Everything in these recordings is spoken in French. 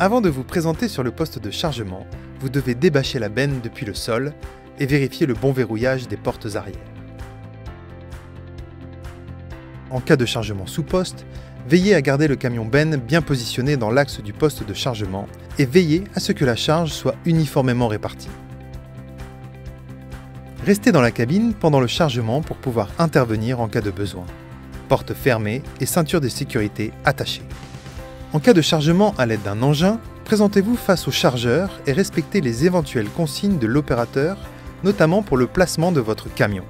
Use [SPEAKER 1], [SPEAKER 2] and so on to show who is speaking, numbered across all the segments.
[SPEAKER 1] Avant de vous présenter sur le poste de chargement, vous devez débâcher la benne depuis le sol et vérifier le bon verrouillage des portes arrière. En cas de chargement sous poste, veillez à garder le camion benne bien positionné dans l'axe du poste de chargement et veillez à ce que la charge soit uniformément répartie. Restez dans la cabine pendant le chargement pour pouvoir intervenir en cas de besoin. Porte fermée et ceinture de sécurité attachée. En cas de chargement à l'aide d'un engin, présentez-vous face au chargeur et respectez les éventuelles consignes de l'opérateur, notamment pour le placement de votre camion.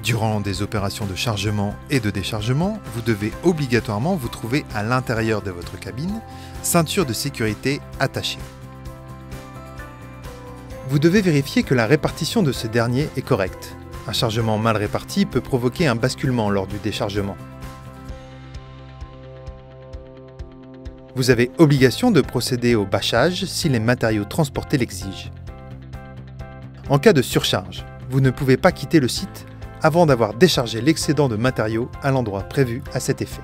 [SPEAKER 1] Durant des opérations de chargement et de déchargement, vous devez obligatoirement vous trouver à l'intérieur de votre cabine, ceinture de sécurité attachée. Vous devez vérifier que la répartition de ce dernier est correcte. Un chargement mal réparti peut provoquer un basculement lors du déchargement. Vous avez obligation de procéder au bâchage si les matériaux transportés l'exigent. En cas de surcharge, vous ne pouvez pas quitter le site avant d'avoir déchargé l'excédent de matériaux à l'endroit prévu à cet effet.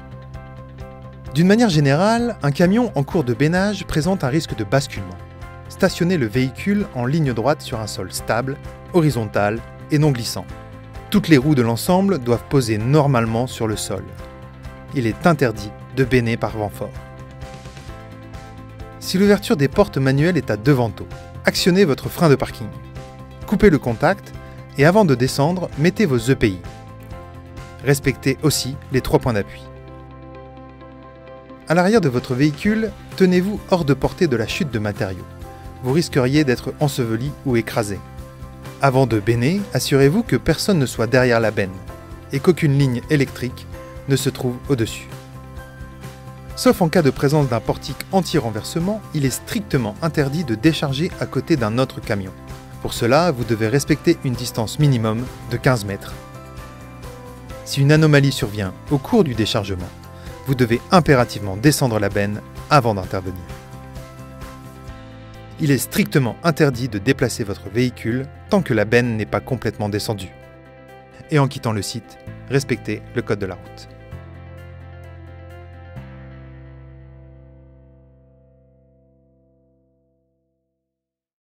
[SPEAKER 1] D'une manière générale, un camion en cours de bénage présente un risque de basculement. Stationnez le véhicule en ligne droite sur un sol stable, horizontal et non glissant. Toutes les roues de l'ensemble doivent poser normalement sur le sol. Il est interdit de béner par vent fort. Si l'ouverture des portes manuelles est à deux vantaux, actionnez votre frein de parking. Coupez le contact et avant de descendre, mettez vos EPI. Respectez aussi les 3 points d'appui. À l'arrière de votre véhicule, tenez-vous hors de portée de la chute de matériaux. Vous risqueriez d'être enseveli ou écrasé. Avant de béner, assurez-vous que personne ne soit derrière la benne et qu'aucune ligne électrique ne se trouve au-dessus. Sauf en cas de présence d'un portique anti-renversement, il est strictement interdit de décharger à côté d'un autre camion. Pour cela, vous devez respecter une distance minimum de 15 mètres. Si une anomalie survient au cours du déchargement, vous devez impérativement descendre la benne avant d'intervenir. Il est strictement interdit de déplacer votre véhicule tant que la benne n'est pas complètement descendue. Et en quittant le site, respectez le code de la route.